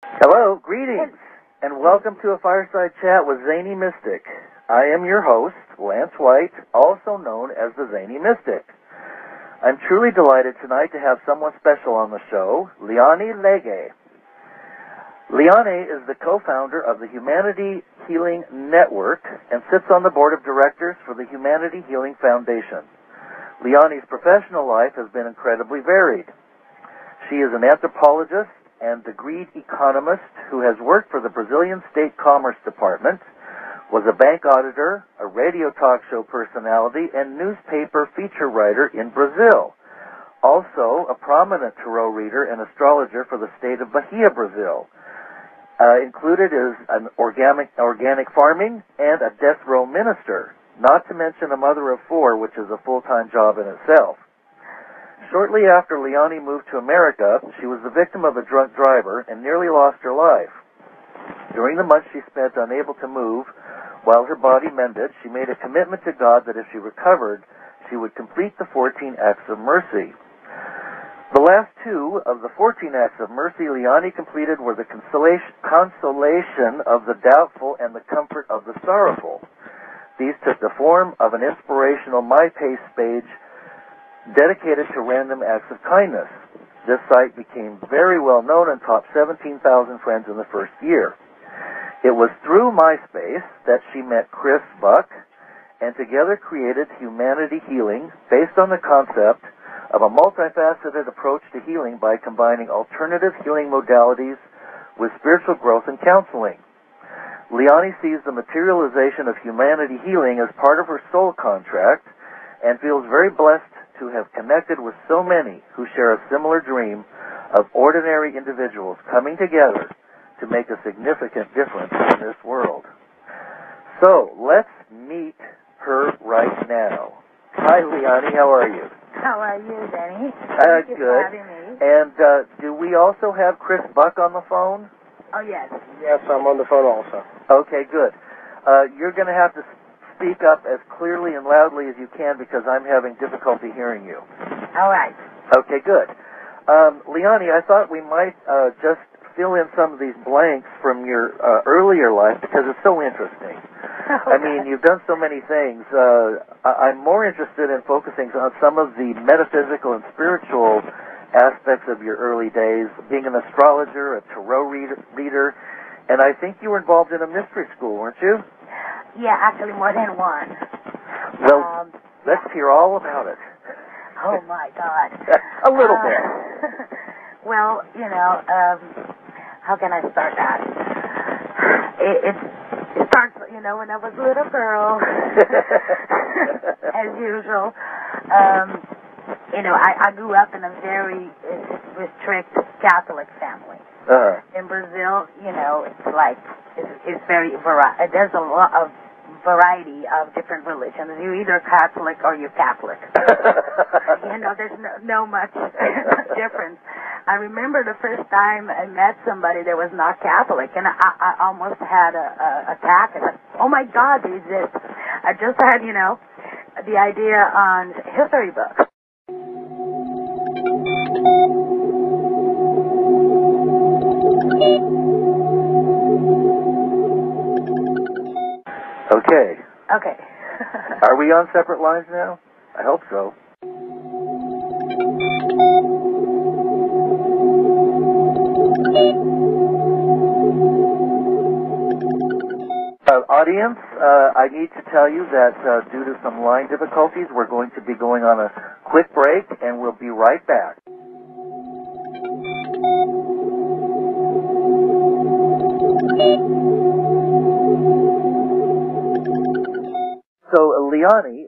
Hello, greetings, and welcome to a Fireside Chat with Zany Mystic. I am your host, Lance White, also known as the Zany Mystic. I'm truly delighted tonight to have someone special on the show, Liane Legey. Liane is the co-founder of the Humanity Healing Network and sits on the board of directors for the Humanity Healing Foundation. Liane's professional life has been incredibly varied. She is an anthropologist and degreed economist who has worked for the Brazilian State Commerce Department, was a bank auditor, a radio talk show personality, and newspaper feature writer in Brazil. Also, a prominent tarot reader and astrologer for the state of Bahia, Brazil. Included is an organic farming and a death row minister, not to mention a mother of 4, which is a full-time job in itself. Shortly after Liane moved to America, she was the victim of a drunk driver and nearly lost her life. During the months she spent unable to move, while her body mended, she made a commitment to God that if she recovered, she would complete the 14 acts of mercy. The last 2 of the 14 acts of mercy Liane completed were the consolation of the doubtful and the comfort of the sorrowful. These took the form of an inspirational MySpace page dedicated to random acts of kindness. This site became very well known and topped 17,000 friends in the first year. It was through MySpace that she met Chris Buck and together created Humanity Healing based on the concept of a multifaceted approach to healing by combining alternative healing modalities with spiritual growth and counseling. Liane sees the materialization of Humanity Healing as part of her soul contract and feels very blessed to have connected with so many who share a similar dream of ordinary individuals coming together to make a significant difference in this world. So, let's meet her right now. Hi, Liane, how are you? How are you, Denny? Thank you for having me. And do we also have Chris Buck on the phone? Oh, yes. Yes, I'm on the phone also. Okay, good. You're going to have to speak up as clearly and loudly as you can because I'm having difficulty hearing you. All right. Okay, good. Liane, I thought we might just fill in some of these blanks from your earlier life because it's so interesting. Okay. I mean, you've done so many things. I'm more interested in focusing on some of the metaphysical and spiritual aspects of your early days, being an astrologer, a tarot reader, and I think you were involved in a mystery school, weren't you? Yeah, actually more than one. Well, let's hear all about it. Oh, my God. A little bit. Well, how can I start that? It starts, when I was a little girl, as usual. I grew up in a very strict Catholic family. In Brazil, it's very there's a lot of variety of different religions. You're either Catholic or you're Catholic. There's no much difference. I remember the first time I met somebody that was not Catholic, and I almost had a attack. And oh my God, they exist. I just had, the idea on history books. Okay. Are we on separate lines now? I hope so. Audience, I need to tell you that due to some line difficulties, we're going to be going on a quick break, and we'll be right back. So, Liane,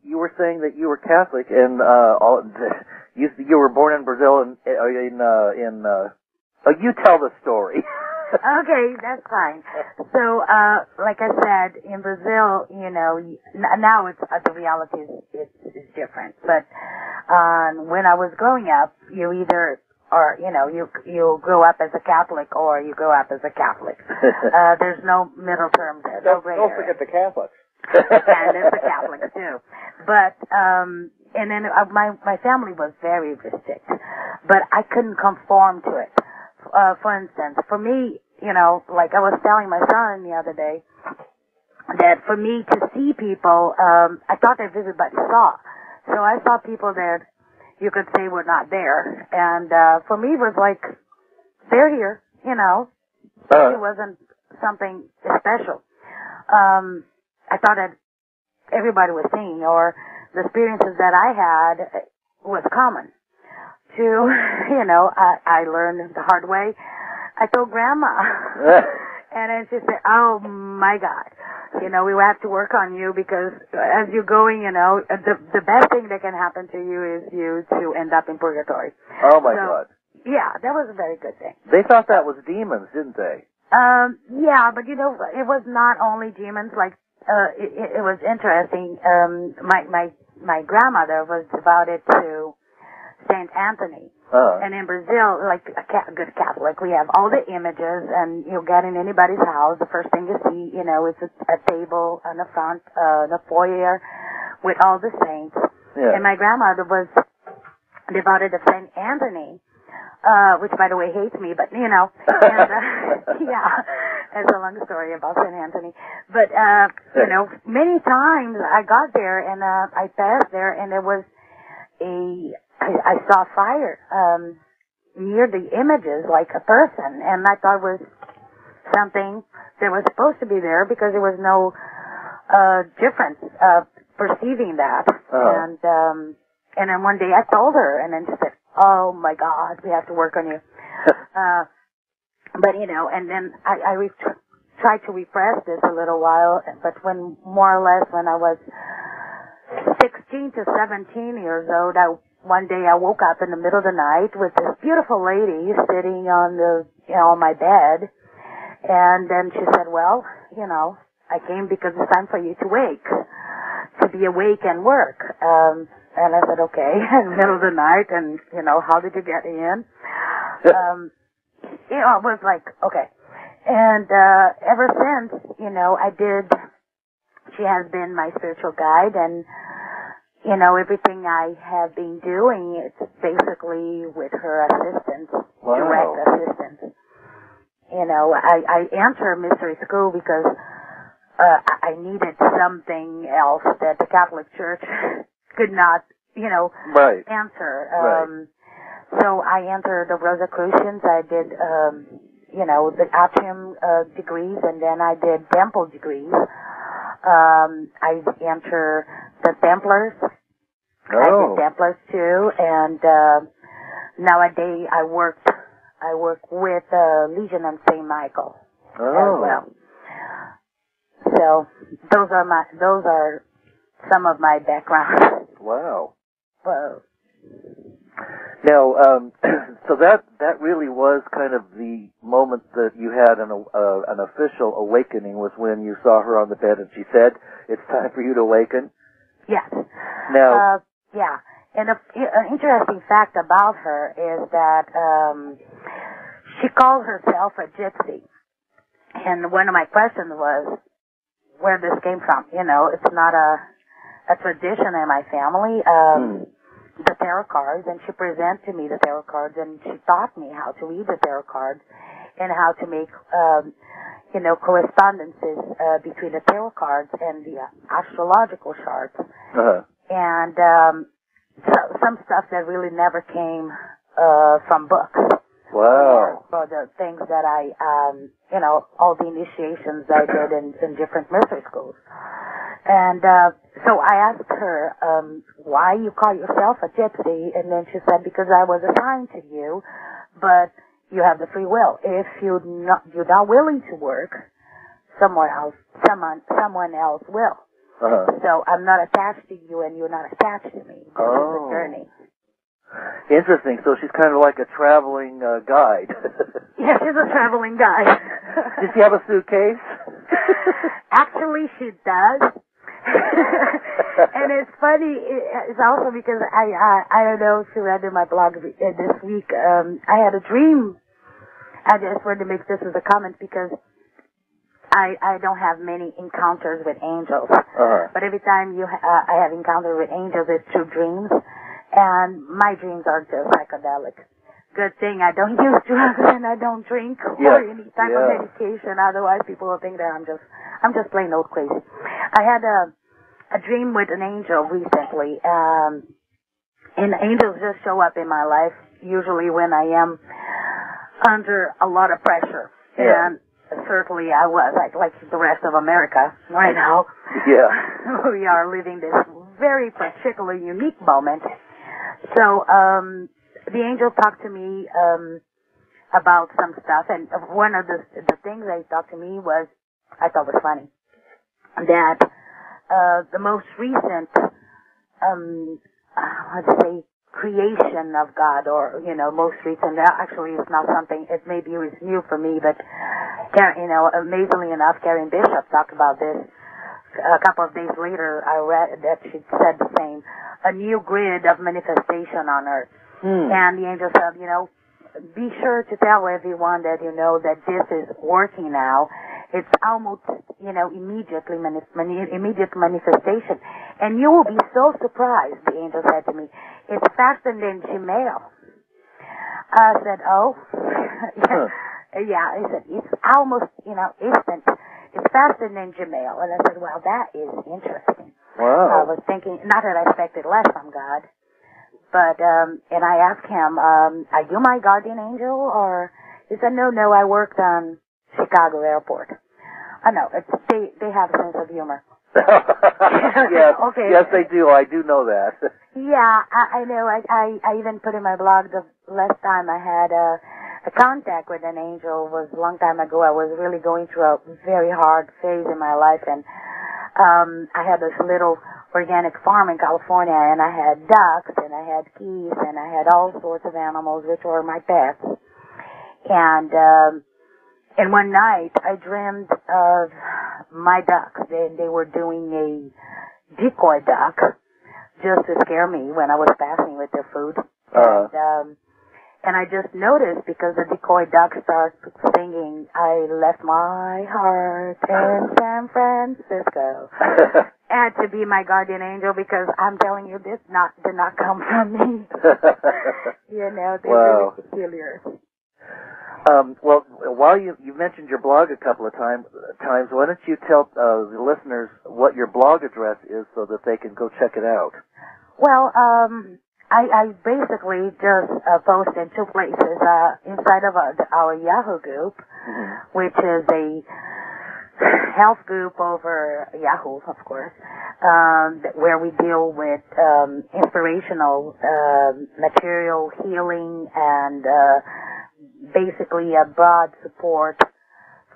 you were saying that you were Catholic, and you were born in Brazil. You tell the story. Okay, that's fine. So, like I said, in Brazil, now it's the reality is different. But when I was growing up, you either or you grow up as a Catholic or you grow up as a Catholic. There's no middle term there. Don't forget the Catholics. And there's the Catholics too. But and then my family was very strict, but I couldn't conform to it. for instance, for me, you know, like I was telling my son the other day, that for me to see people, I thought that everybody saw. So I saw people that you could say were not there. And for me, it was like, they're here, you know. It wasn't something special. I thought that everybody was seeing, or the experiences that I had was common. To, you know, I learned the hard way. I told Grandma. And then she said, oh, my God. You know, we have to work on you because as you're going, you know, the best thing that can happen to you is you to end up in purgatory. Oh, my God. Yeah, that was a very good thing. They thought that was demons, didn't they? Yeah, but, you know, it was not only demons. Like, it was interesting. My grandmother was devoted to Saint Anthony. And in Brazil, like a good Catholic, we have all the images, and you get in anybody's house, the first thing you see, you know, is a table on the front, the foyer, with all the saints. Yeah. And my grandmother was devoted to Saint Anthony, which, by the way, hates me, but, you know, and, yeah, it's a long story about Saint Anthony. But, you know, many times I got there, and I passed there, and there was I saw fire near the images, like a person, and I thought it was something that was supposed to be there because there was no difference perceiving that. And then one day I told her, and then she said, "Oh my God, we have to work on you." But you know, and then I tried to repress this a little while, but when more or less when I was 16 to 17 years old, one day I woke up in the middle of the night with this beautiful lady sitting on on my bed, and then she said, "Well, you know, I came because it's time for you to be awake and work." And I said, "Okay," in the middle of the night, and you know, how did you get in? You know, it was like, okay. And ever since, you know, she has been my spiritual guide, and you know, everything I have been doing, it's basically with her assistance, direct assistance. You know, I entered mystery school because I needed something else that the Catholic Church could not, you know, answer. So I entered the Rosicrucians. I did, you know, the Atrium degrees, and then I did Temple degrees. I entered the Templars. I did Templars too, and nowadays I work with Legion and St. Michael as well. So those are some of my background. Wow. Now, so that really was kind of the moment that you had an official awakening, was when you saw her on the bed and she said, "It's time for you to awaken." Yes. Now, yeah. And an interesting fact about her is that she called herself a gypsy. And one of my questions was where this came from. You know, it's not a tradition in my family. The tarot cards, and she presented to me the tarot cards, and she taught me how to read the tarot cards and how to make, you know, correspondences between the tarot cards and the astrological charts. And some stuff that really never came from books. Wow. For the things that I, you know, all the initiations I did in different mystery schools. And so I asked her, why you call yourself a gypsy? And then she said, because I was assigned to you, but you have the free will. If you're not willing to work, someone else will. So I'm not attached to you, and you're not attached to me. This is a journey. Interesting. So she's kind of like a traveling guide. Yeah, she's a traveling guide. Does she have a suitcase? Actually, she does. And it's funny. It's also because I don't know if you read in my blog this week. I had a dream. I just wanted to make this as a comment because I don't have many encounters with angels. But every time I have encounters with angels, it's through dreams. And my dreams are just psychedelic good thing I don't use drugs and I don't drink or any type of medication. Otherwise, people will think that I'm just plain old crazy. I had a dream with an angel recently, and angels just show up in my life usually when I am under a lot of pressure. Yeah. And certainly I was, like the rest of America right now. Yeah. We are living this very particular, unique moment. So, the angel talked to me, about some stuff, and one of the things they talked to me was, I thought was funny, that, the most recent, let's say, creation of God, or, most recent, actually it's not something, it maybe it was new for me, but, amazingly enough, Karen Bishop talked about this. A couple of days later, I read that she said the same, a new grid of manifestation on earth. And the angel said, be sure to tell everyone that that this is working now. It's almost, immediate manifestation. And you will be so surprised, the angel said to me. It's faster than Gmail. I said, oh. Yeah, he said, it's almost, instant. It's faster than Gmail. And I said, well, that is interesting. Wow. I was thinking, not that I expected less from God, but, and I asked him, are you my guardian angel? Or he said, no, I worked on Chicago Airport. I know, they have a sense of humor. Yes, okay. Yes, they do. I do know that. Yeah, I know. I even put in my blog the last time I had a contact with an angel was a long time ago. I was really going through a very hard phase in my life, and I had this little organic farm in California, and I had ducks, and I had geese, and I had all sorts of animals, which were my pets. And one night I dreamed of my ducks. They were doing a decoy duck just to scare me when I was passing with their food. And I just noticed, because the decoy duck starts singing, I left my heart in San Francisco. And to be my guardian angel, because I'm telling you, this did not come from me. They're really peculiar. Well, while you mentioned your blog a couple of times, why don't you tell the listeners what your blog address is so that they can go check it out? Well, I basically just post in two places, inside of our Yahoo group, which is a health group over Yahoo, of course, where we deal with inspirational material, healing, and basically a broad support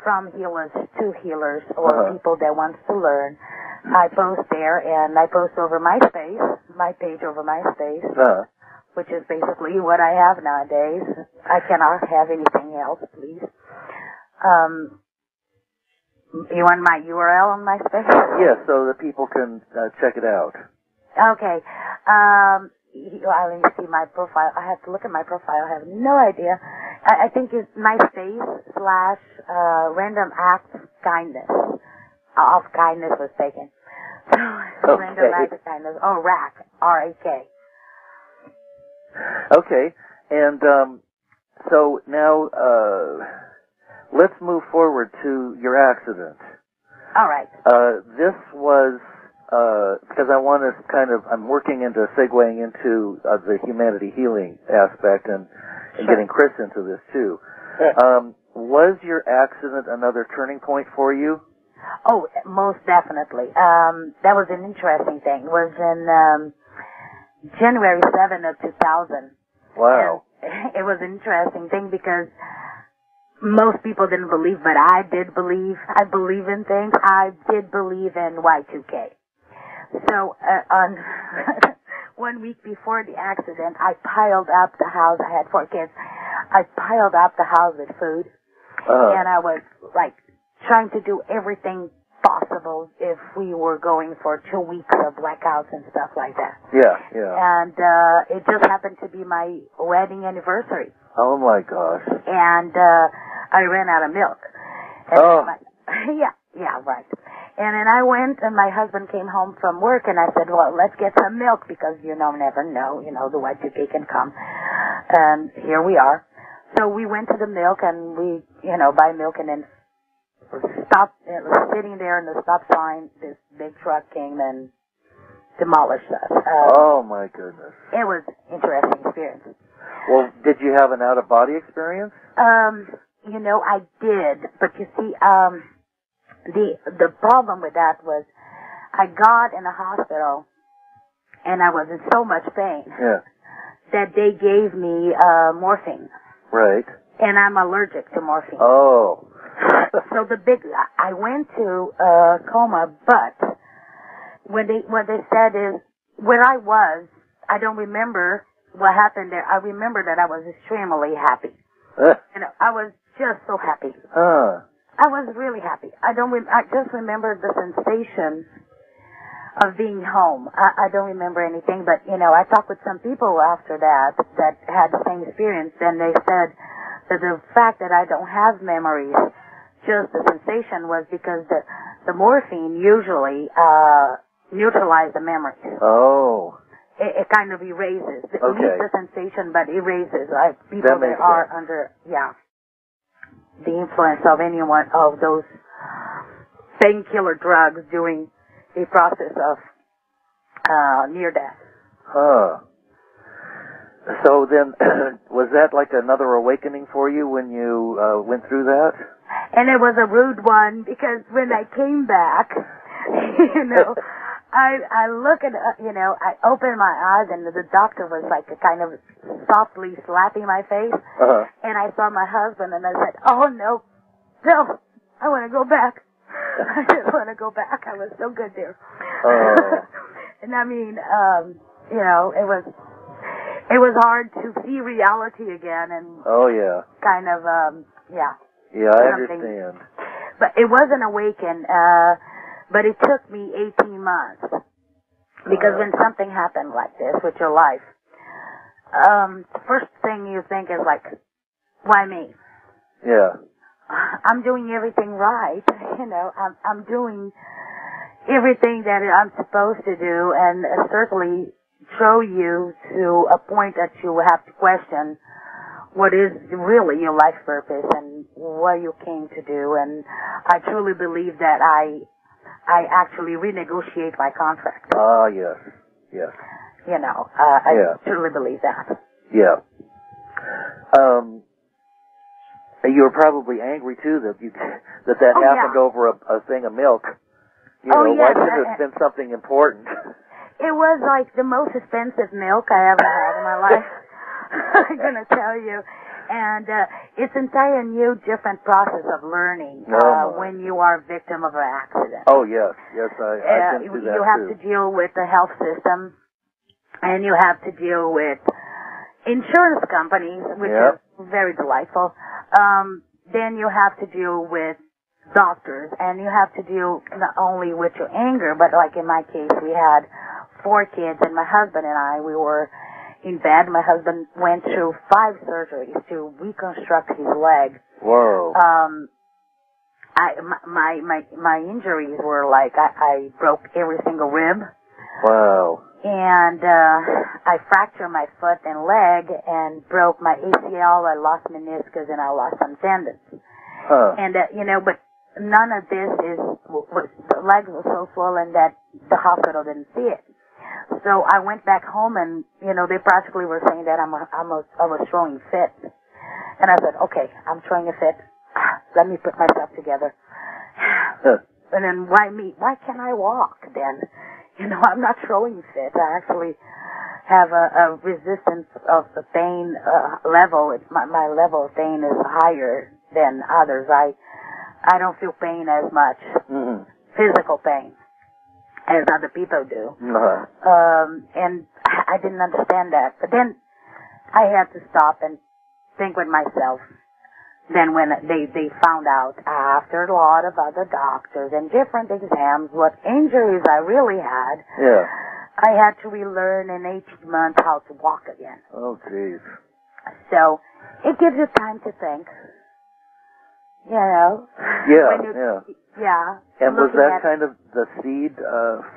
from healers to healers, or people that wants to learn. I post there, and I post over MySpace, my page over MySpace, which is basically what I have nowadays. I cannot have anything else, please. You want my URL on MySpace? Yes, so that people can check it out. Okay. Let me see my profile. I have to look at my profile. I have no idea. I think it's MySpace/random acts kindness. Of kindness was taken. So, random acts of kindness. Oh, RAK. R-A-K. Okay. And, so now, let's move forward to your accident. All right. This was, because I want to I'm working into segueing into the humanity healing aspect and getting Chris into this too. Was your accident another turning point for you? Oh, most definitely. That was an interesting thing. It was in January 7th of 2000. Wow. And it was an interesting thing because most people didn't believe, but I did believe. I believe in things. I did believe in Y2K. So on 1 week before the accident, I piled up the house. I had 4 kids. I piled up the house with food, and I was like trying to do everything possible if we were going for 2 weeks of blackouts and stuff like that. Yeah. And it just happened to be my wedding anniversary. Oh my gosh. And I ran out of milk. And yeah, right. And then I went, and my husband came home from work, and I said, well, let's get some milk, because never know, the Y2K can come. And here we are. So we went to the milk and we, buy milk and then stopped, sitting there in the stop sign, this big truck came and demolished us. Oh my goodness. It was an interesting experience. Well, did you have an out-of-body experience? I did, but you see, the problem with that was I got in the hospital and I was in so much pain that they gave me morphine. Right. And I'm allergic to morphine. Oh. So I went to coma, but what they said is where I was, I don't remember what happened there. I remember that I was extremely happy. And I was just so happy. I was really happy. I just remember the sensation of being home. I don't remember anything, but I talked with some people after that had the same experience, and they said that the fact that I don't have memories, just the sensation, was because the morphine usually neutralizes the memories. Oh. It kind of erases. It leaves the sensation, but erases. People that are under, the influence of anyone of those painkiller drugs during the process of near death. So then, was that like another awakening for you when you went through that? And it was a rude one because when I came back, I look at, I opened my eyes and the doctor was like kind of softly slapping my face. And I saw my husband and I said, oh no, I want to go back. I just want to go back. I was so good there. And I mean, it was hard to see reality again and kind of, Yeah, I understand. But it wasn't awakened, but it took me 18 months. Because when something happened like this with your life, the first thing you think is like, why me? Yeah. I'm doing everything right, I'm doing everything that I'm supposed to do, and certainly show you to a point that you have to question what is really your life purpose and what you came to do. And I truly believe that I actually renegotiate my contract. Yes. I truly believe that. Yeah. You were probably angry too that happened over a thing of milk. Why should it have been something important? It was like the most expensive milk I ever had in my life. I'm gonna tell you, and it's entire new, different process of learning when you are a victim of an accident. Oh yes, I've been through that you have to deal with the health system, and you have to deal with insurance companies, which are very delightful. Then you have to deal with doctors, and you have to deal not only with your anger, but like in my case, we had 4 kids, and my husband and I, we were in bed. My husband went through 5 surgeries to reconstruct his leg. Whoa. My injuries were like I broke every single rib. Wow. And I fractured my foot and leg and broke my ACL. I lost meniscus and I lost some tendons. And but none of this the leg was so swollen that the hospital didn't see it. So I went back home and they practically were saying that I was throwing fits. And I said, okay, I'm throwing a fit. Let me put myself together. And then why me? Why can't I walk then? I'm not throwing fits. I actually have a resistance of the pain level. My level of pain is higher than others. I don't feel pain as much, physical pain, as other people do. And I didn't understand that. But then I had to stop and think with myself. Then when they found out after a lot of other doctors and different exams what injuries I really had, I had to relearn in 18 months how to walk again. Oh, jeez. So it gives you time to think. Yeah. And was that kind of the seed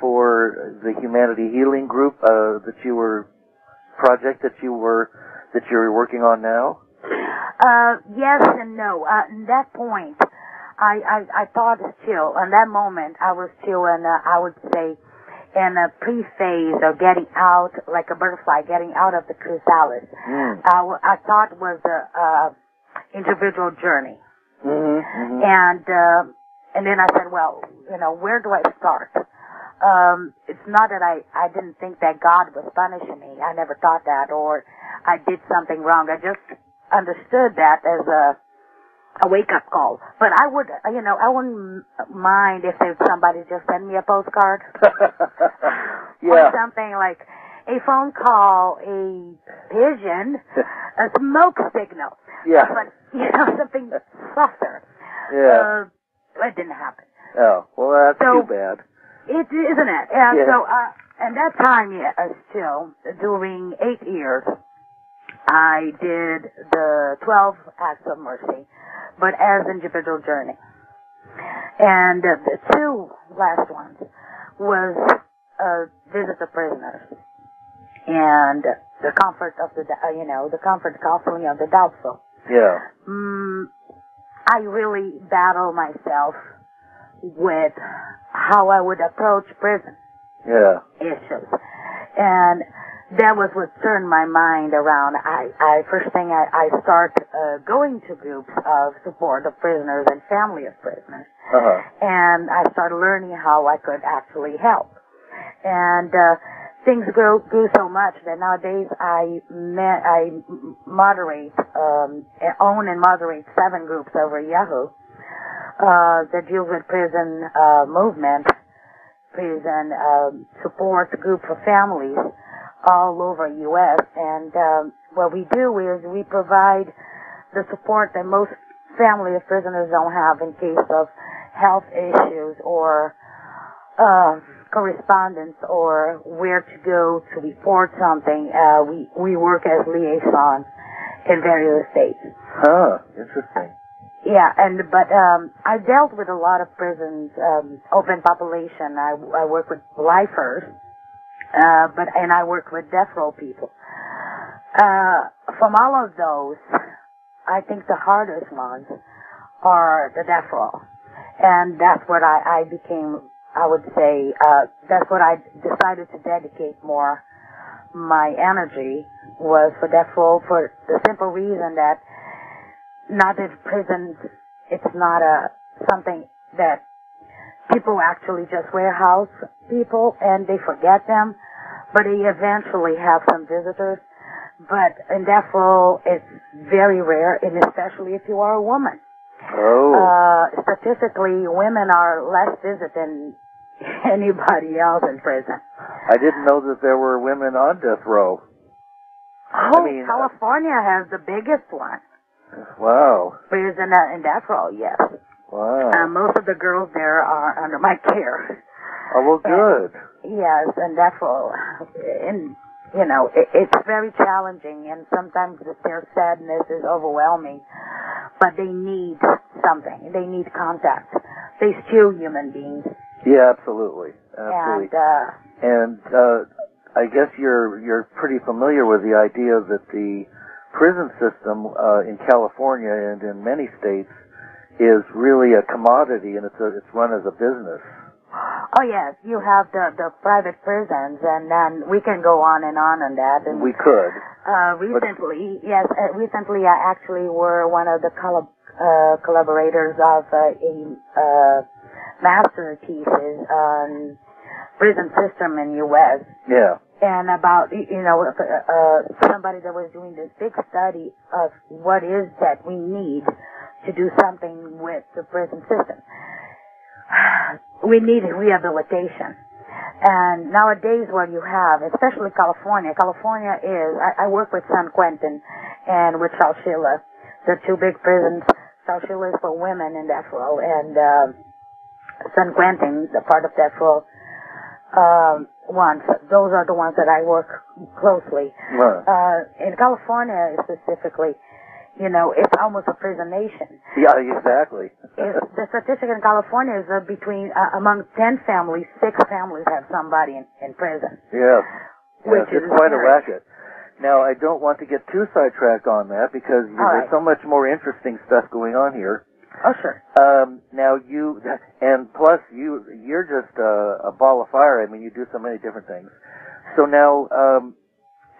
for the Humanity Healing Group that you were that you're working on now? Yes and no. At that point, I thought still, in that moment, I was still in, I would say, in a pre-phase of getting out, like a butterfly, getting out of the chrysalis. I thought it was a individual journey. And then I said, well, where do I start? It's not that I didn't think that God was punishing me. I never thought that, or I did something wrong. I just understood that as a wake-up call. But I would, I wouldn't mind if somebody just sent me a postcard. Or something like a phone call, a pigeon, a smoke signal. Yeah. But, something softer. Yeah. It didn't happen. Oh, well, that's too bad. It, isn't it? And so, at that time, still, during 8 years, I did the 12 acts of mercy, but as individual journey. And the 2 last ones was visit the prisoners and the comfort of the comfort counseling of the doubtful. Yeah. I really battle myself with how I would approach prison issues. And that was what turned my mind around. First thing I start going to groups of support of prisoners and family of prisoners. And I started learning how I could actually help. And things grew so much that nowadays I moderate, own and moderate 7 groups over Yahoo that deal with prison movement, prison support group for families all over U.S. And what we do is we provide the support that most family of prisoners don't have in case of health issues or correspondence or where to go to report something. We work as liaisons in various states. Oh, interesting. Yeah, but I dealt with a lot of prisons, open population. I work with lifers, and I work with death row people. From all of those, I think the hardest ones are the death row. And that's what I became, I would say, that's what I decided to dedicate more my energy was for death row, for the simple reason that not that prison, it's not something that people actually just warehouse people and they forget them, but they eventually have some visitors. But in death row, it's very rare, and especially if you are a woman. Oh. Statistically, women are less visited than anybody else in prison. I didn't know that there were women on death row. Oh, California has the biggest one. Wow. Prison in death row, yes. Wow. Most of the girls there are under my care. Oh, well, good. Yes, and death row. And, it's very challenging, and sometimes their sadness is overwhelming. But they need something. They need contact. They're still human beings. Yeah, absolutely. Absolutely. And I guess you're pretty familiar with the idea that the prison system in California and in many states is really a commodity, and it's run as a business. Oh yes, you have the private prisons, and then we can go on that. And we could. Recently I actually were one of the collaborators of a master thesis on prison system in U.S. Yeah. And about, somebody that was doing this big study of what is that we need to do something with the prison system. We need rehabilitation. And nowadays what you have, especially California is, I work with San Quentin and with Chowchilla, the 2 big prisons. Chowchilla is for women in death row, and San Quentin, the part of death row, ones. Those are the ones that I work closely. Right. In California specifically, it's almost a prison nation. Yeah, exactly. The statistic in California is that among 10 families, 6 families have somebody in prison. Yes. It's quite a racket. Now, I don't want to get too sidetracked on that because there's so much more interesting stuff going on here. Oh, sure. Now and plus you're just a ball of fire. I mean, you do so many different things. So now,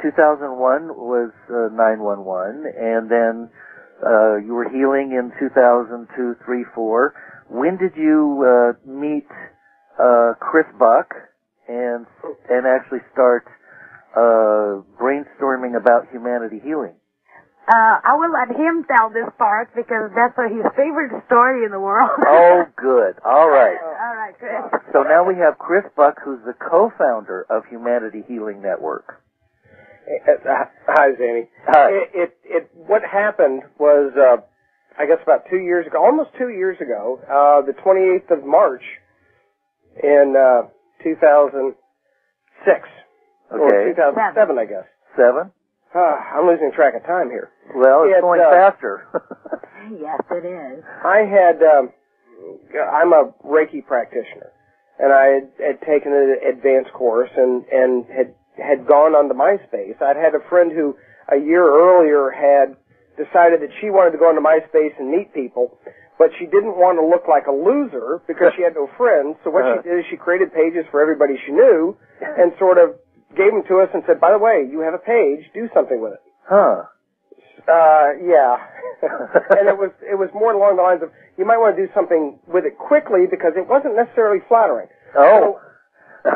2001 was 911, and then you were healing in 2002, 3, 4. When did you meet Chris Buck and actually start brainstorming about humanity healing? I will let him tell this part because that's his favorite story in the world. Oh, good. All right. All right, good. So now we have Chris Buck, who's the co-founder of Humanity Healing Network. Hi, Zanny. Hi. What happened was, I guess about 2 years ago, almost 2 years ago, the 28th of March in 2006. Okay. Or 2007, I guess. 7? I'm losing track of time here. Well, it's going faster. Yes, it is. I'm a Reiki practitioner, and I had taken an advanced course and had gone onto MySpace. I'd had a friend who a year earlier had decided that she wanted to go onto MySpace and meet people, but she didn't want to look like a loser because she had no friends. So what she did is she created pages for everybody she knew and sort of gave them to us and said, by the way, you have a page, do something with it. Huh. Yeah. And it was more along the lines of, you might want to do something with it quickly because it wasn't necessarily flattering. Oh. So,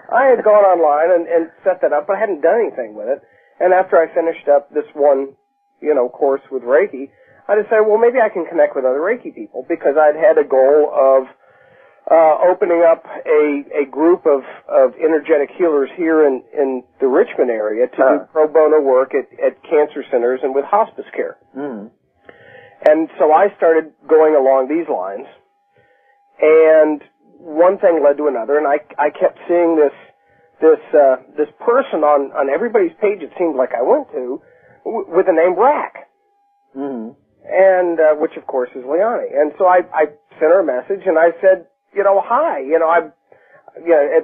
I had gone online and set that up, but I hadn't done anything with it. And after I finished up this one, course with Reiki, I decided, well, maybe I can connect with other Reiki people because I'd had a goal of opening up a group of energetic healers here in the Richmond area to do pro bono work at cancer centers and with hospice care. Mm. And so I started going along these lines, and one thing led to another, and I kept seeing this person on everybody's page it seemed like I went to with the name Rack. Mm-hmm. And which of course is Liane. And so I sent her a message and I said, hi, at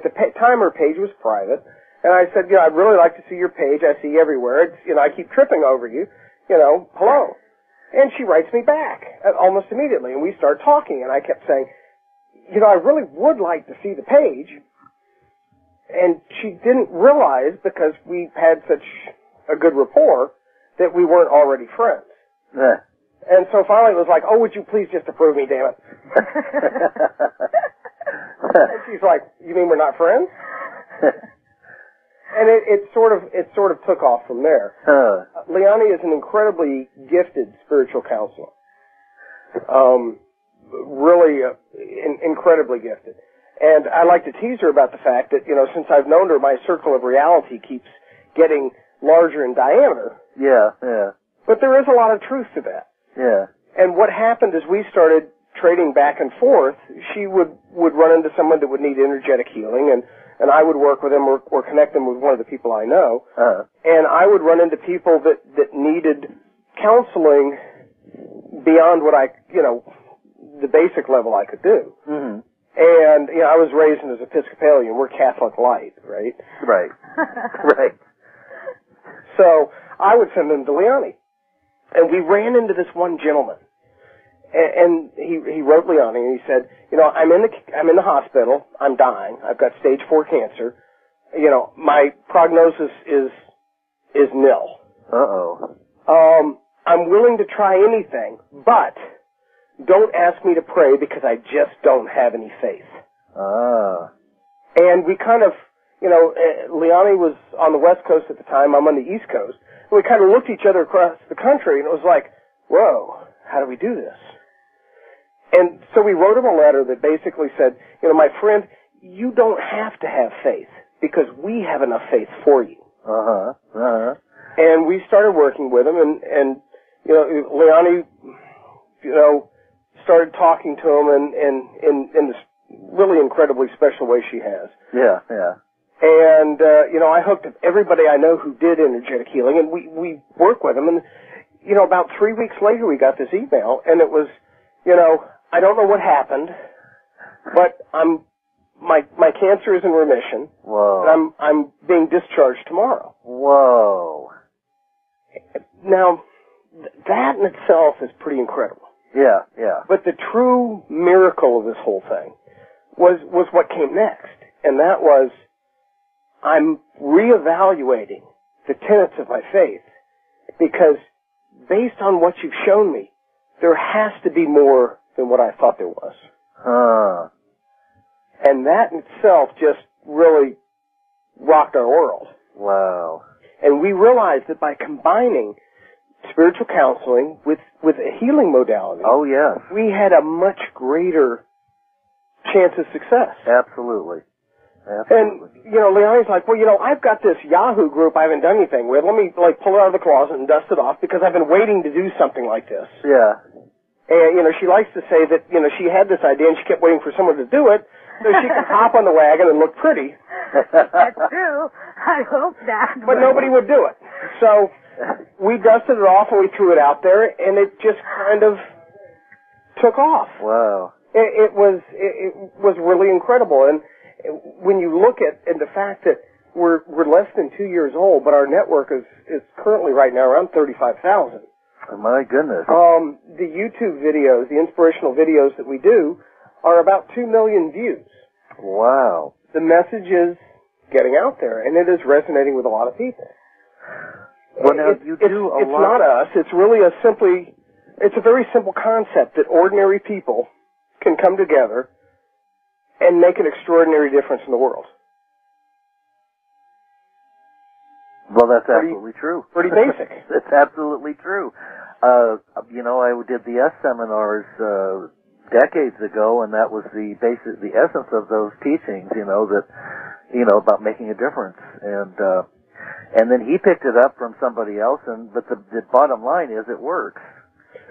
the time her page was private, and I said, I'd really like to see your page. I see you everywhere. It's, I keep tripping over you, hello. And she writes me back almost immediately, and we start talking, and I kept saying, I really would like to see the page. And she didn't realize, because we had such a good rapport, that we weren't already friends. Yeah. And so finally it was like, oh, would you please just approve me, damn it. And she's like, you mean we're not friends? And it sort of took off from there. Liane is an incredibly gifted spiritual counselor. Really incredibly gifted. And I like to tease her about the fact that, since I've known her, my circle of reality keeps getting larger in diameter. Yeah, yeah. But there is a lot of truth to that. Yeah. And what happened is we started trading back and forth. She would run into someone that would need energetic healing, and I would work with them or connect them with one of the people I know. And I would run into people that needed counseling beyond what the basic level I could do. Mm-hmm. And, I was raised as Episcopalian. We're Catholic light, right? Right. Right. So I would send them to Liane. And we ran into this one gentleman. And he wrote Liane and he said, I'm in the hospital. I'm dying. I've got stage 4 cancer. My prognosis is nil. Uh-oh. I'm willing to try anything, but don't ask me to pray because I just don't have any faith. And we kind of, Liane was on the West Coast at the time. I'm on the East Coast. And we kind of looked at each other across the country, and it was like, whoa, how do we do this? And so we wrote him a letter that basically said, my friend, you don't have to have faith because we have enough faith for you. Uh-huh. Uh-huh. And we started working with him, and Liane, started talking to him in this really incredibly special way she has. Yeah, yeah. And, I hooked up everybody I know who did energetic healing, and we work with them. And, about 3 weeks later, we got this email, and it was, I don't know what happened, but my cancer is in remission. Whoa. And I'm being discharged tomorrow. Whoa. Now, that in itself is pretty incredible. Yeah, yeah. But the true miracle of this whole thing was what came next. And that was, I'm reevaluating the tenets of my faith, because based on what you've shown me, there has to be more than what I thought there was. And that in itself just really rocked our world. Wow. And we realized that by combining spiritual counseling with a healing modality, oh, yes, we had a much greater chance of success. Absolutely. And, Liane's like, well, I've got this Yahoo group I haven't done anything with. Let me, pull it out of the closet and dust it off, because I've been waiting to do something like this. Yeah. And, she likes to say that, she had this idea and she kept waiting for someone to do it so she could hop on the wagon and look pretty. That's true. I hope that. But nobody would do it. So we dusted it off and we threw it out there, and it just kind of took off. Wow. It was really incredible. And when you look at the fact that we're less than 2 years old, but our network is currently right now around 35,000. Oh, my goodness. The YouTube videos, the inspirational videos that we do, are about 2 million views. Wow. The message is getting out there, and it is resonating with a lot of people. Well, now, you do a lot. It's not us. It's really it's a very simple concept that ordinary people can come together and make an extraordinary difference in the world. Well, that's absolutely true. Pretty basic. That's absolutely true. I did the S seminars decades ago, and that was the essence of those teachings. About making a difference, and then he picked it up from somebody else. But the bottom line is, it works.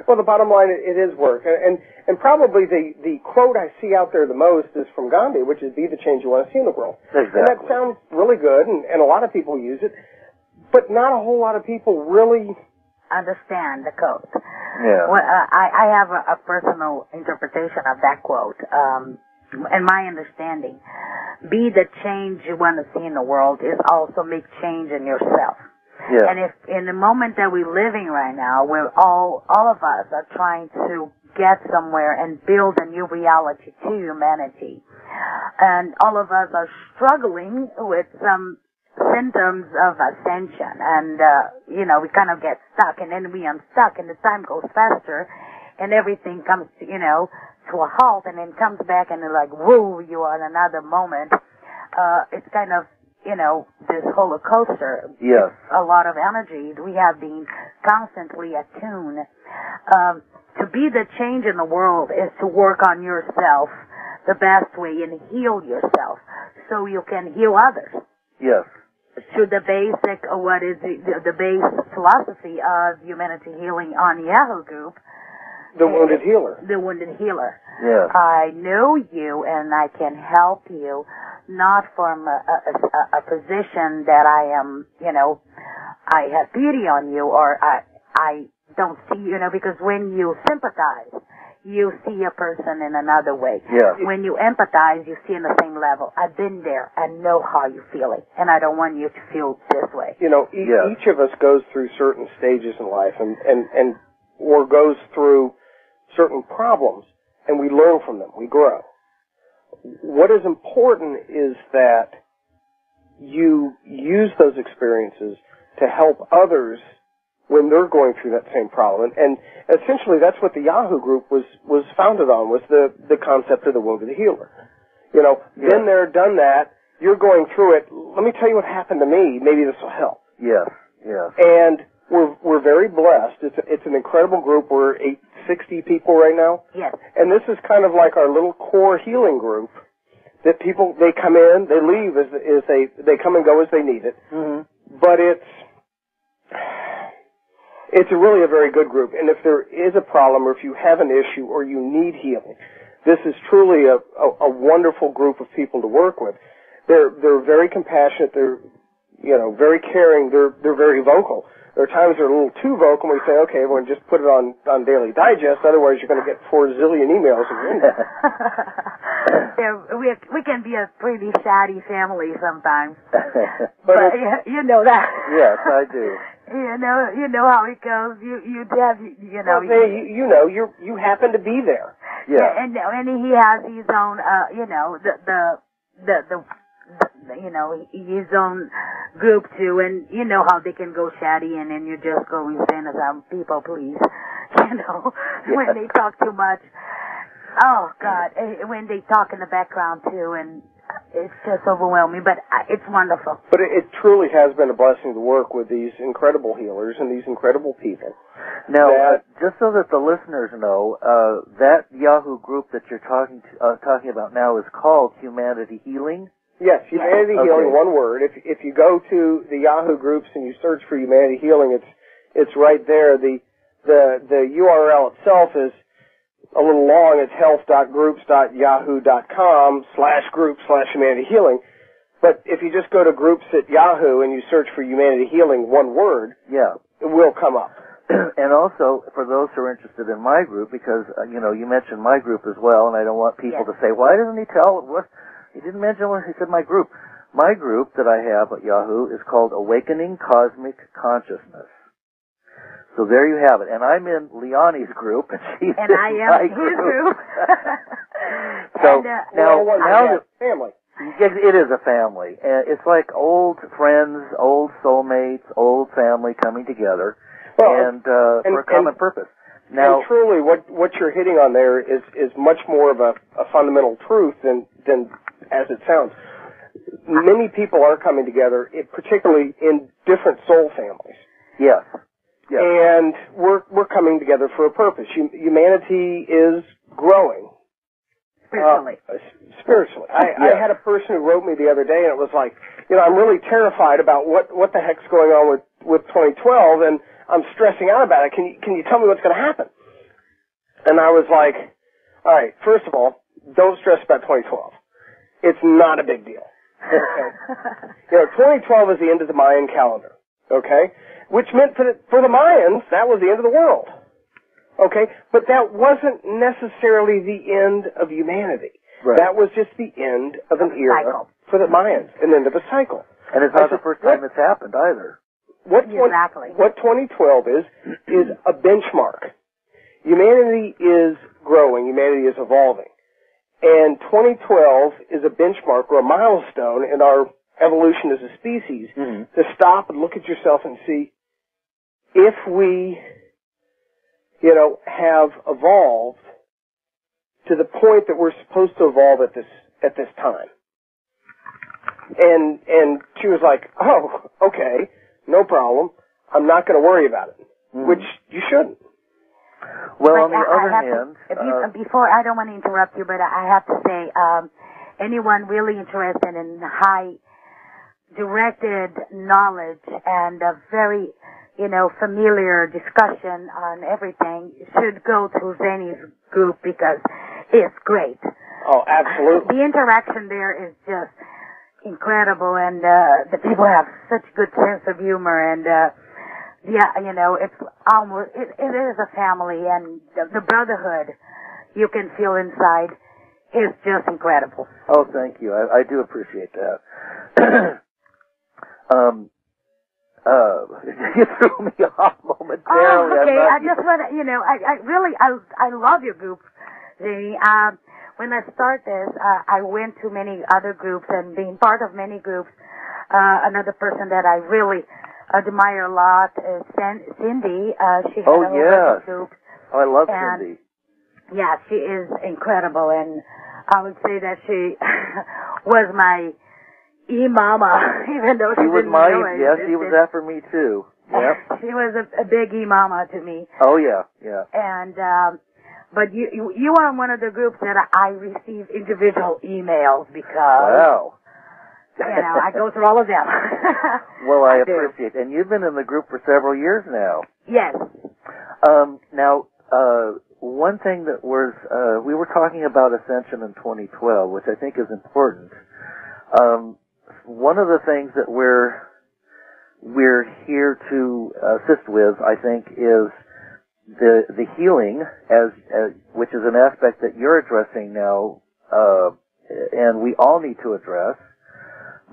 Well, the bottom line, it is work. And probably the quote I see out there the most is from Gandhi, which is, be the change you want to see in the world. Exactly. And that sounds really good, and a lot of people use it, but not a whole lot of people really understand the quote. Yeah. Well, I have a personal interpretation of that quote. And my understanding, be the change you want to see in the world is also make change in yourself. Yeah. And if in the moment that we're living right now, where all of us are trying to get somewhere and build a new reality to humanity, and all of us are struggling with some symptoms of ascension, and we kind of get stuck, and then we unstuck, and the time goes faster, and everything comes to to a halt, and then comes back, and they're like, whoa, you are in another moment. It's kind of this roller coaster. Yes. A lot of energy. We have been constantly attuned. To be the change in the world is to work on yourself the best way and heal yourself so you can heal others. Yes. To the basic, what is the base philosophy of humanity healing on Yahoo Group. The wounded healer. The wounded healer. Yes. I know you and I can help you, not from a position that I am, I have pity on you, or I don't see, because when you sympathize, you see a person in another way. Yeah. When you empathize, you see in the same level. I've been there and know how you're feeling, and I don't want you to feel this way. Each of us goes through certain stages in life and or goes through certain problems, and we learn from them. We grow. What is important is that you use those experiences to help others when they're going through that same problem. And essentially that's what the Yahoo group was founded on, was the concept of the wounded healer. Been there, done that, you're going through it, let me tell you what happened to me, maybe this will help. Yes, yes. And we're very blessed. It's an incredible group. We're 860 people right now. Yes. And this is kind of like our little core healing group that people, they come in, they leave as they come and go as they need it. Mm-hmm. But it's really a very good group. And if there is a problem, or if you have an issue, or you need healing, this is truly a wonderful group of people to work with. They're very compassionate. They're very caring. They're very vocal. There are times they're a little too vocal, and we say, okay, everyone just put it on Daily Digest, otherwise you're going to get 4 zillion emails in your inbox. we can be a pretty chatty family sometimes. but you know that. Yes, I do. You know how it goes. You know. Well, you happen to be there. Yeah. And he has his own, his own group too, and you know how they can go chatty, and then you just go insane as people please, when they talk too much. Oh God, when they talk in the background too, and it's just overwhelming, but it's wonderful. But it truly has been a blessing to work with these incredible healers and these incredible people. Now, just so that the listeners know, that Yahoo group that you're talking about now is called Humanity Healing. Yes, Humanity Healing, one word. If you go to the Yahoo groups and you search for Humanity Healing, it's right there. The URL itself is a little long. It's health.groups.yahoo.com/group/Humanity Healing. But if you just go to groups at Yahoo and you search for Humanity Healing, one word, it will come up. And also, for those who are interested in my group, because, you mentioned my group as well, and I don't want people to say, why doesn't he tell what? He didn't mention when he said my group. My group that I have at Yahoo is called Awakening Cosmic Consciousness. So there you have it. And I'm in Liane's group, and she's in my group. So now family. It is a family. It's like old friends, old soulmates, old family coming together, for a common purpose. Now, and truly, what you're hitting on there is much more of a fundamental truth than as it sounds. Many people are coming together, particularly in different soul families. Yes. And we're coming together for a purpose. Humanity is growing. Spiritually. I had a person who wrote me the other day, and it was like, I'm really terrified about what the heck's going on with 2012, and I'm stressing out about it. Can you tell me what's going to happen? And I was like, all right, first of all, don't stress about 2012. It's not a big deal. Okay? 2012 is the end of the Mayan calendar. Okay? Which meant for the Mayans, that was the end of the world. Okay? But that wasn't necessarily the end of humanity. Right. That was just the end of an era for the Mayans, an end of a cycle. And it's not the first time it's happened either. What 2012 is a benchmark. Humanity is growing. Humanity is evolving. And 2012 is a benchmark or a milestone in our evolution as a species to stop and look at yourself and see if we, have evolved to the point that we're supposed to evolve at this time. And she was like, oh, okay, no problem. I'm not going to worry about it, which you shouldn't. Well, on the other hand... Before, I don't want to interrupt you, but I have to say, anyone really interested in high directed knowledge and a very, familiar discussion on everything should go to Zany's group because it's great. Oh, absolutely. The interaction there is just incredible, and the people have such good sense of humor, and it's almost it is a family, and the brotherhood you can feel inside is just incredible. Oh, thank you. I do appreciate that. You threw me off momentarily. Oh, okay. I just want to, I love your group, Zany. When I start this, I went to many other groups, and being part of many groups, another person that I really admire a lot is Cindy. She had a group. Oh, I love Cindy. Yeah, she is incredible, and I would say that she was my e-mama, even though she didn't know it. Yes, she was that for me too. Yep. She was a big e-mama to me. Oh yeah. And but you are one of the groups that I receive individual emails because wow. I go through all of them. Well, I appreciate it. And you've been in the group for several years now. Yes. Now, one thing that was, we were talking about Ascension in 2012, which I think is important. One of the things that we're here to assist with, I think, is the healing, as which is an aspect that you're addressing now, and we all need to address.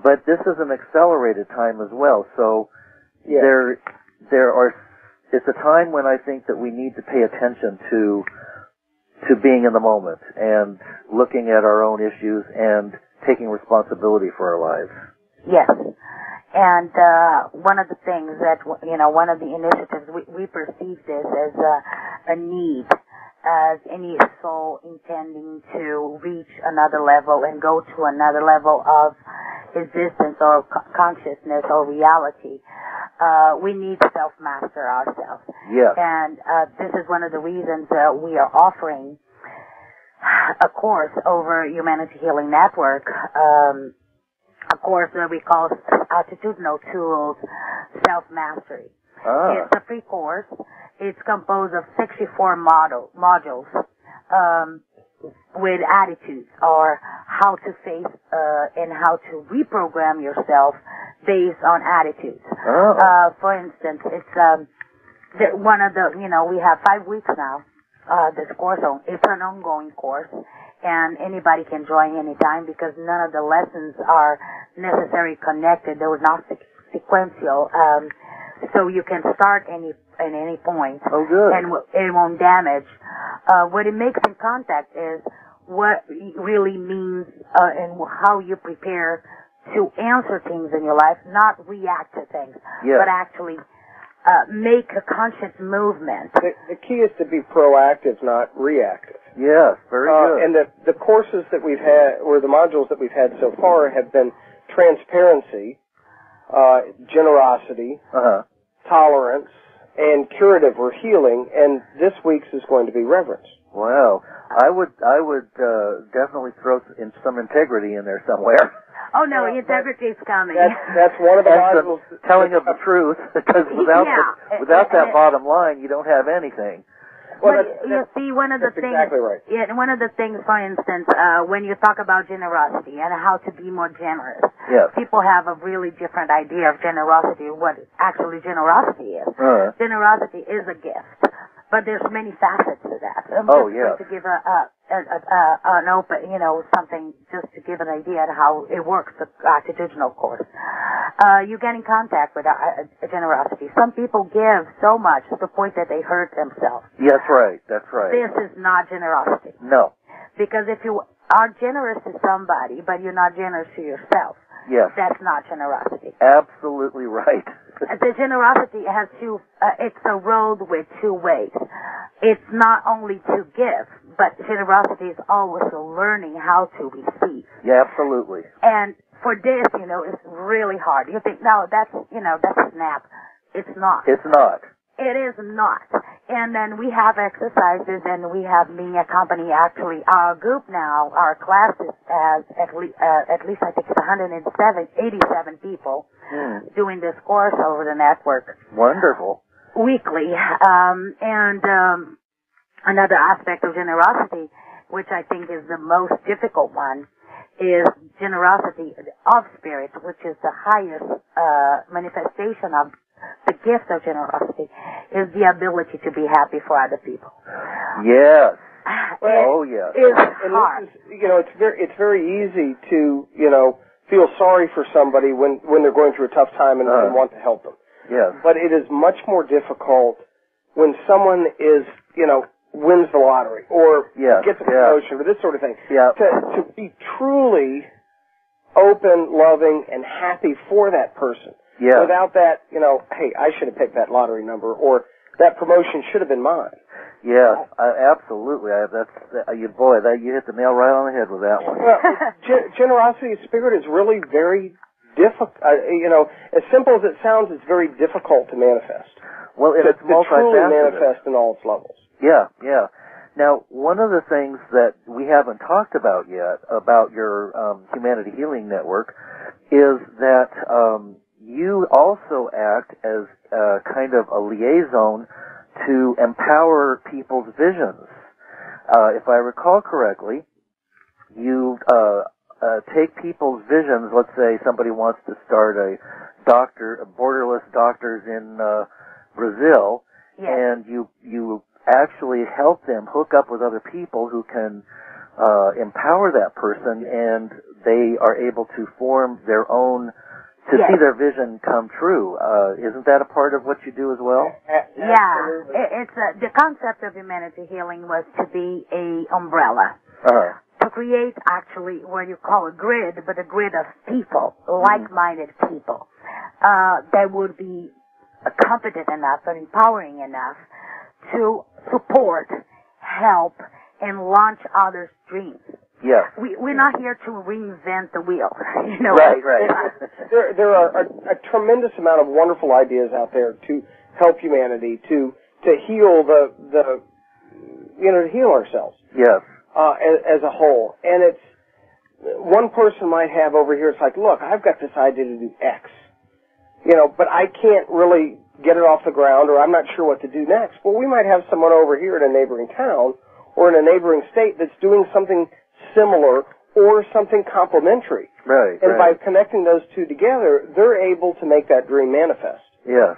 But this is an accelerated time as well. So it's a time when I think that we need to pay attention to being in the moment and looking at our own issues and taking responsibility for our lives. Yes. And one of the things that, one of the initiatives, we perceive this as a need, as any soul intending to reach another level and go to another level of existence or consciousness or reality. We need to self-master ourselves. Yes. And this is one of the reasons we are offering a course over Humanity Healing Network, a course that we call Attitudinal Tools Self-Mastery. It's a free course. It's composed of 64 modules with attitudes, or how to face and how to reprogram yourself based on attitudes. For instance, it's one of the, we have 5 weeks now. This course, it's an ongoing course, and anybody can join anytime because none of the lessons are necessarily connected. They're not sequential, so you can start at any point. Oh, good. And it won't damage. What it makes in contact is what it really means and how you prepare to answer things in your life, not react to things, but actually make a conscious movement. The key is to be proactive, not reactive. Yes, very good. And the courses that we've had, or the modules that we've had so far, have been transparency, generosity, tolerance, and curative or healing. And this week's is going to be reverence. Wow, I would definitely throw in some integrity in there somewhere. Oh no, integrity is coming. That's one of the modules. Telling of the truth, because without that bottom line, you don't have anything. Well, you see, one of the things. Exactly right. Yeah, one of the things, for instance, when you talk about generosity and how to be more generous, people have a really different idea of generosity. What actually generosity is. Generosity is a gift. But there's many facets to that. I'm just going to give an open, something just to give an idea of how it works, the attitudinal course. You get in contact with generosity. Some people give so much to the point that they hurt themselves. Yes, right. That's right. This is not generosity. No. Because if you are generous to somebody, but you're not generous to yourself, that's not generosity. Absolutely right. The generosity has it's a road with 2 ways. It's not only to give, but generosity is always learning how to receive. Yeah, absolutely. And for this, it's really hard. You think, no, that's a snap. It's not. It's not. It is not. And then we have exercises, and we have me accompany actually our group now. Our classes has at least I think it's 87 people doing this course over the network. Wonderful. Weekly. Another aspect of generosity, which I think is the most difficult one, is generosity of spirit, which is the highest manifestation of the gift of generosity, is the ability to be happy for other people. Yes. It's hard. It's very easy to, feel sorry for somebody when they're going through a tough time and want to help them. Yes. But it is much more difficult when someone is, wins the lottery or gets a promotion or this sort of thing. Yeah. To be truly open, loving, and happy for that person. Yeah. Without that, hey, I should have picked that lottery number, or that promotion should have been mine. Yes, absolutely. You hit the nail right on the head with that one. Well, generosity of spirit is really very difficult. As simple as it sounds, it's very difficult to manifest. Well, it's multifaceted. To truly manifest in all its levels. Yeah, yeah. Now, one of the things that we haven't talked about yet about your Humanity Healing Network is that you also act as kind of a liaison to empower people's visions. If I recall correctly, you take people's visions. Let's say somebody wants to start a borderless doctors in Brazil, and you actually help them hook up with other people who can empower that person, and they are able to form their own, to see their vision come true. Isn't that a part of what you do as well? Yeah. It's the concept of humanity healing was to be a umbrella. To create actually what you call a grid, but a grid of people, like-minded people, that would be competent enough and empowering enough to support, help, and launch others' dreams. Yes. We're not here to reinvent the wheel. You know. Right. There are a tremendous amount of wonderful ideas out there to help humanity, to heal to heal ourselves. Yes. As a whole. And it's, one person might have over here, it's like, look, I've got this idea to do X, but I can't really get it off the ground, or I'm not sure what to do next. Well, we might have someone over here in a neighboring town or in a neighboring state that's doing something similar or something complementary. Right. And by connecting those two together, they're able to make that dream manifest. Yes.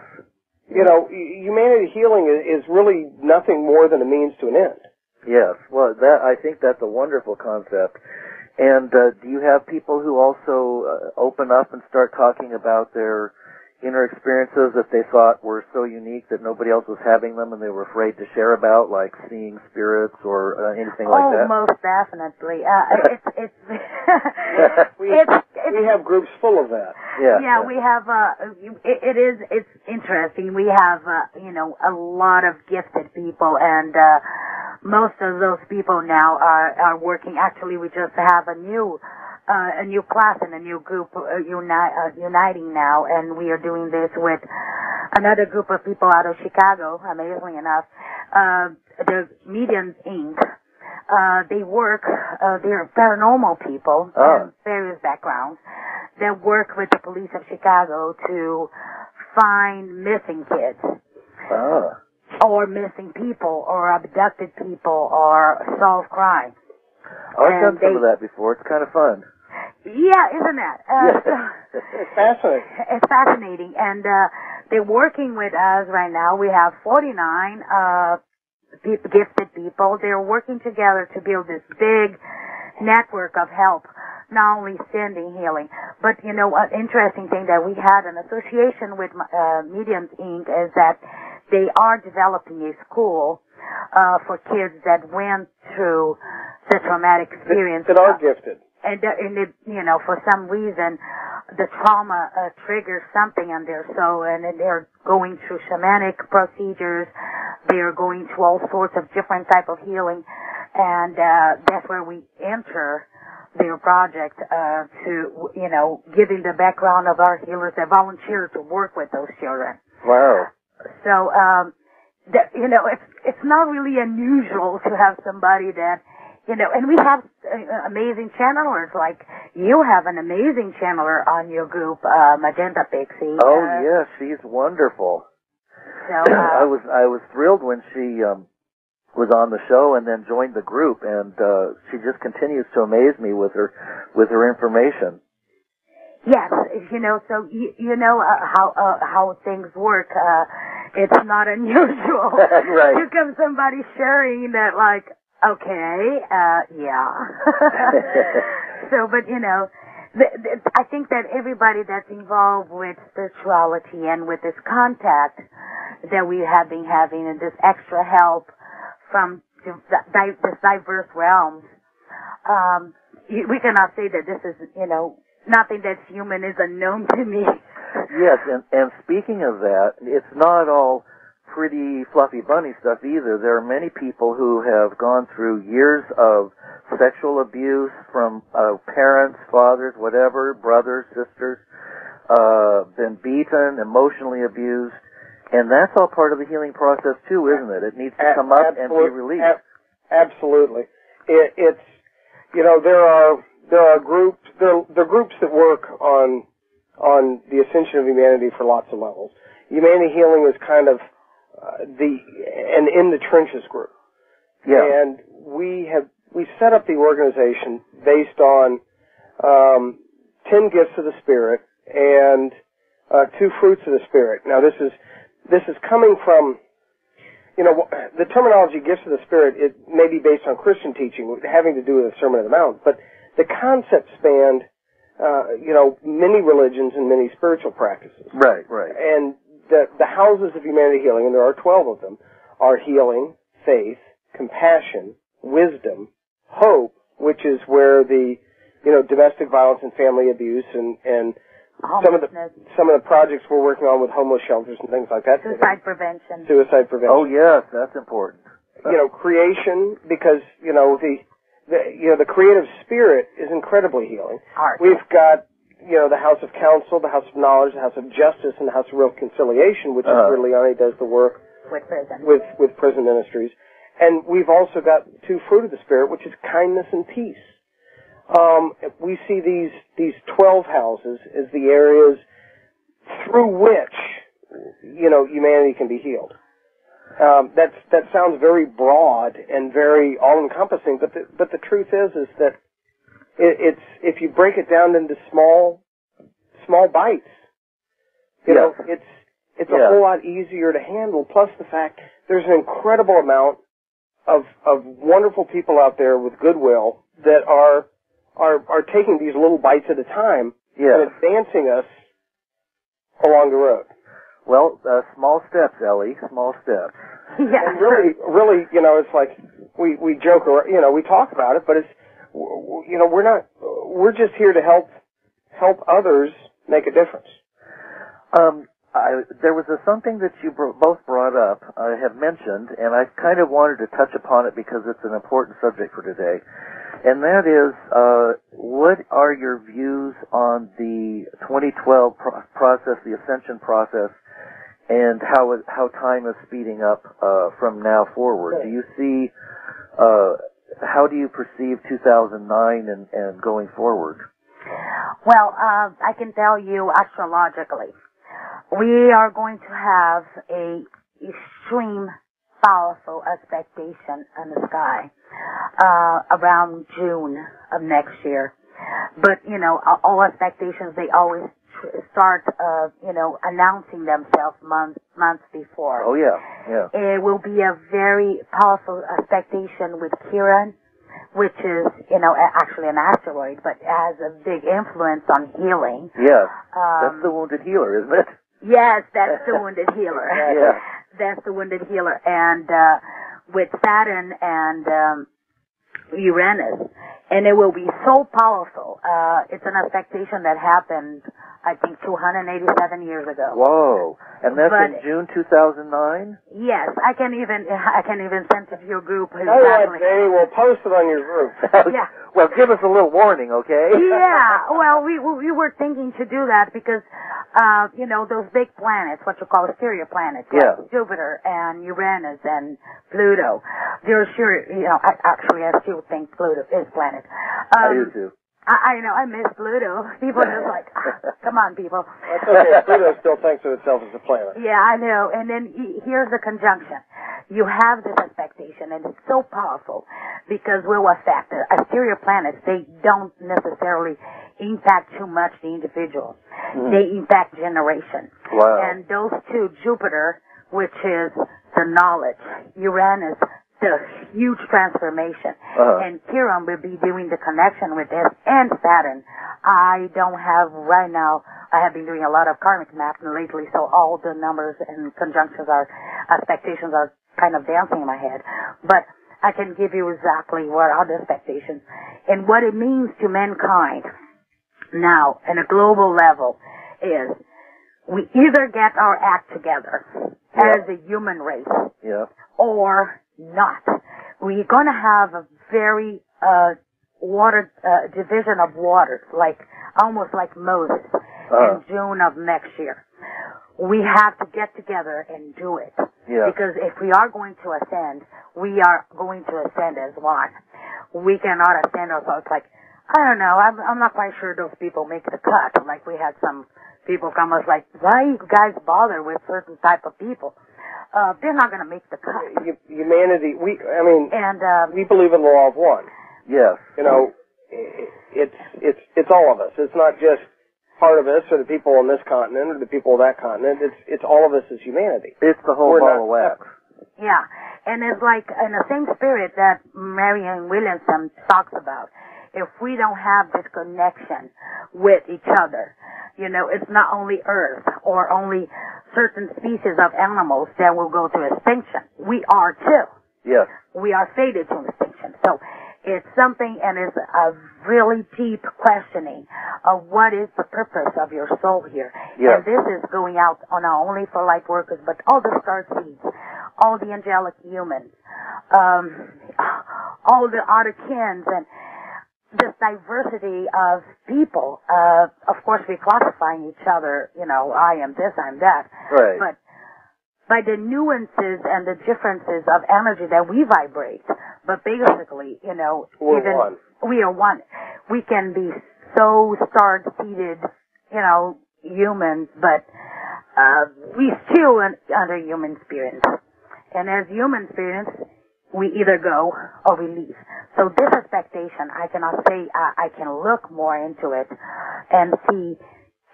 Humanity healing is really nothing more than a means to an end. Yes. Well, I think that's a wonderful concept. And do you have people who also open up and start talking about their inner experiences that they thought were so unique that nobody else was having them and they were afraid to share about, like seeing spirits or anything like that? Oh, most definitely. We have groups full of that. Yeah, we have, it's interesting. We have, a lot of gifted people, and most of those people now are working. Actually, we just have a new class and a new group uniting now, and we are doing this with another group of people out of Chicago, amazingly enough, the Mediums Inc. They work, they're paranormal people from various backgrounds that work with the police of Chicago to find missing kids. Or missing people, or abducted people, or solve crimes. I've done some of that before. It's kind of fun. Yeah, isn't it? It's fascinating. It's fascinating. And they're working with us right now. We have 49 gifted people. They're working together to build this big network of help, not only sending healing. But, an interesting thing that we had an association with Mediums Inc. is that they are developing a school for kids that went through the traumatic experience. That are gifted. And for some reason, the trauma triggers something in their soul, and they're going through shamanic procedures. They're going through all sorts of different type of healing, and that's where we enter their project to, giving the background of our healers that volunteer to work with those children. Wow. So, it's not really unusual to have somebody that, and we have amazing channelers, like you have an amazing channeler on your group, Magenta Pixie. Oh, yes, she's wonderful. So, I was thrilled when she was on the show and then joined the group, and she just continues to amaze me with her information. Yes, so you know how things work. It's not unusual. Right. Here comes somebody sharing that, like, okay, yeah. So, but I think that everybody that's involved with spirituality and with this contact that we have been having and this extra help from this diverse realms, we cannot say that this is, nothing that's human is unknown to me. Yes, and speaking of that, it's not all pretty fluffy bunny stuff either. There are many people who have gone through years of sexual abuse from parents, fathers, whatever, brothers, sisters, been beaten, emotionally abused, and that's all part of the healing process too, isn't it? It needs to come up and be released. Absolutely. It's there are groups that work on the ascension of humanity for lots of levels. Humanity healing is kind of an in the trenches group. Yeah. And we set up the organization based on 10 gifts of the Spirit and 2 fruits of the Spirit. Now this is coming from the terminology gifts of the Spirit, it may be based on Christian teaching, having to do with the Sermon on the Mount, but the concept spanned, many religions and many spiritual practices. Right. And the houses of humanity healing, and there are 12 of them, are healing, faith, compassion, wisdom, hope, which is where the, domestic violence and family abuse and some of the projects we're working on with homeless shelters and things like that. Suicide prevention. Oh yes, that's important. Creation, because the creative spirit is incredibly healing. Art. We've got the House of Counsel, the House of Knowledge, the House of Justice, and the House of Reconciliation, which is where Liane does the work with prison. With prison ministries. And we've also got 2 fruit of the Spirit, which is kindness and peace. We see these 12 houses as the areas through which, humanity can be healed. That sounds very broad and very all-encompassing, but the truth is that it's if you break it down into small bites, it's a whole lot easier to handle. Plus the fact there's an incredible amount of wonderful people out there with goodwill that are taking these little bites at a time and advancing us along the road. Well, small steps, Ellie, small steps. Yeah. And really, it's like we joke or we talk about it, but it's we're just here to help others make a difference. There was something that you both brought up, I have mentioned, and I kind of wanted to touch upon it because it's an important subject for today, and that is, what are your views on the 2012 process, the Ascension process, and how time is speeding up from now forward? Do you see, how do you perceive 2009 and going forward? Well, I can tell you astrologically, we are going to have a extreme powerful expectation in the sky around June of next year. But, all expectations, they always start, announcing themselves months before. Oh, yeah. It will be a very powerful expectation with Chiron, which is, actually an asteroid, but has a big influence on healing. Yes. That's the wounded healer, isn't it? Yes, that's the wounded healer. Yeah. That's the wounded healer. And with Saturn and Uranus, and it will be so powerful. It's an expectation that happened, I think, 287 years ago. Whoa! And that's in June 2009? Yes, I can even send it to your group. Exactly. Hey, we'll post it on your group. Yeah. Well, give us a little warning, okay? Yeah. Well, we were thinking to do that because, those big planets, what you call exterior planets, like Jupiter and Uranus and Pluto, they're sure, I still think Pluto is a planet. I do too. I know, I miss Pluto. People are just like, come on, people. That's okay. Pluto still thinks of itself as a planet. Yeah, I know. And then here's the conjunction. You have this expectation, and it's so powerful because we'll affect the exterior planets. They don't necessarily impact too much the individual. Mm-hmm. They impact generation. Wow. And those two, Jupiter, which is the knowledge, Uranus, the huge transformation. And Chiron will be doing the connection with this, and Saturn. I don't have right now, I have been doing a lot of karmic mapping lately, so all the numbers and conjunctions expectations are kind of dancing in my head. But I can give you exactly what are the expectations and what it means to mankind now on a global level is we either get our act together as a human race or not. We're going to have a very division of waters, almost like Moses in June of next year. We have to get together and do it. Yeah. Because if we are going to ascend, we are going to ascend as one. We cannot ascend ourselves I don't know, I'm not quite sure those people make the cut. Like we had some people come us like, why you guys bother with certain type of people? They're not going to make the cut. Humanity, we believe in the law of one. Yes. It's all of us. It's not just part of us or the people on this continent or the people of that continent. It's all of us as humanity. It's the whole ball of wax. Yeah, and it's like in the same spirit that Marianne Williamson talks about. If we don't have this connection with each other, you know, it's not only Earth or only certain species of animals that will go to extinction. We are too. Yes. We are fated to extinction. So it's something, and it's a really deep questioning of what is the purpose of your soul here. Yes. And this is going out not only for light workers, but all the star seeds, all the angelic humans, all the other kins, and this diversity of people. Of course, we classifying each other, you know, I am this, I'm that. Right. But by the nuances and the differences of energy that we vibrate, but basically, you know, we are one. We can be so star-seated, you know, humans, but we still under human spirits. And as human spirits, we either go or we leave. So this expectation, I cannot say I can look more into it and see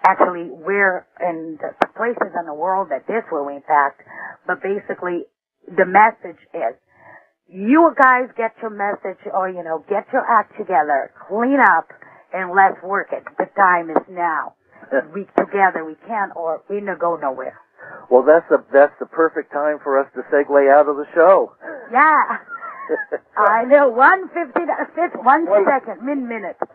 actually where in the places in the world that this will impact. But basically, the message is, you guys get your message, or, you know, get your act together, clean up, and let's work it. The time is now. Together we can, or we no go nowhere. Well, that's the perfect time for us to segue out of the show. Yeah. I know. 1 minute.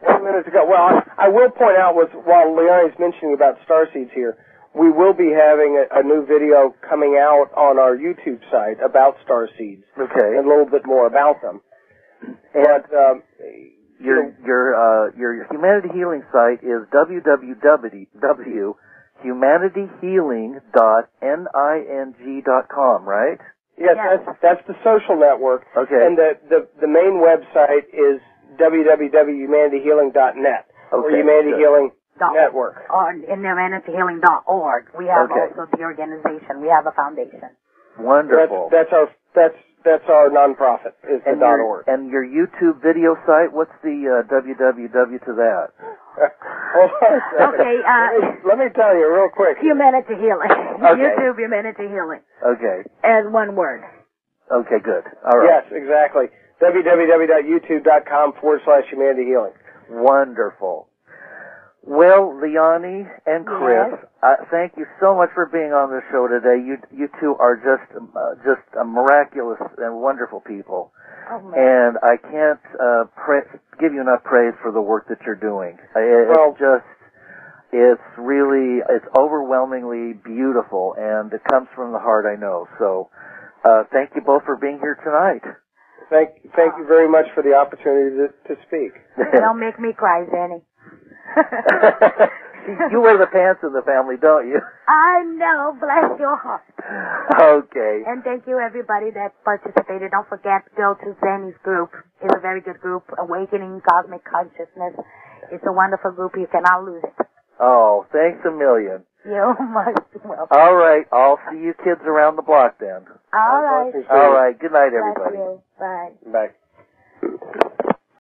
1 minute to go. Well, I will point out, while Liane is mentioning about starseeds here, we will be having a new video coming out on our YouTube site about starseeds. Okay. And a little bit more about them. And your humanity healing site is www.humanityhealing.ning.com, right? Yes, that's the social network. Okay. And the main website is www.humanityhealing.net, or Humanity Healing Network. And humanityhealing.org. We have also the organization. We have a foundation. Wonderful. That's our nonprofit, is the .org. And your YouTube video site, what's the www to that? Okay. Let me tell you real quick. Humanity Healing. Okay. YouTube Humanity Healing. Okay. As one word. Okay, good. All right. Yes, exactly. www.youtube.com/Humanity Healing. Wonderful. Well, Liane and Chris, thank you so much for being on the show today. You two are just miraculous and wonderful people. Oh, man. And I can't give you enough praise for the work that you're doing. It's overwhelmingly beautiful, and it comes from the heart, I know. So, thank you both for being here tonight. Thank you very much for the opportunity to speak. Don't make me cry, Zanny. You wear the pants in the family, don't you? I know. Bless your heart. Okay. And thank you, everybody that participated. Don't forget, go to Zanny's group. It's a very good group, Awakening Cosmic Consciousness. It's a wonderful group. You cannot lose it. Oh, thanks a million. You're most welcome. All right. I'll see you kids around the block then. All right. All right. Good night, everybody. Bless you. Bye. Bye.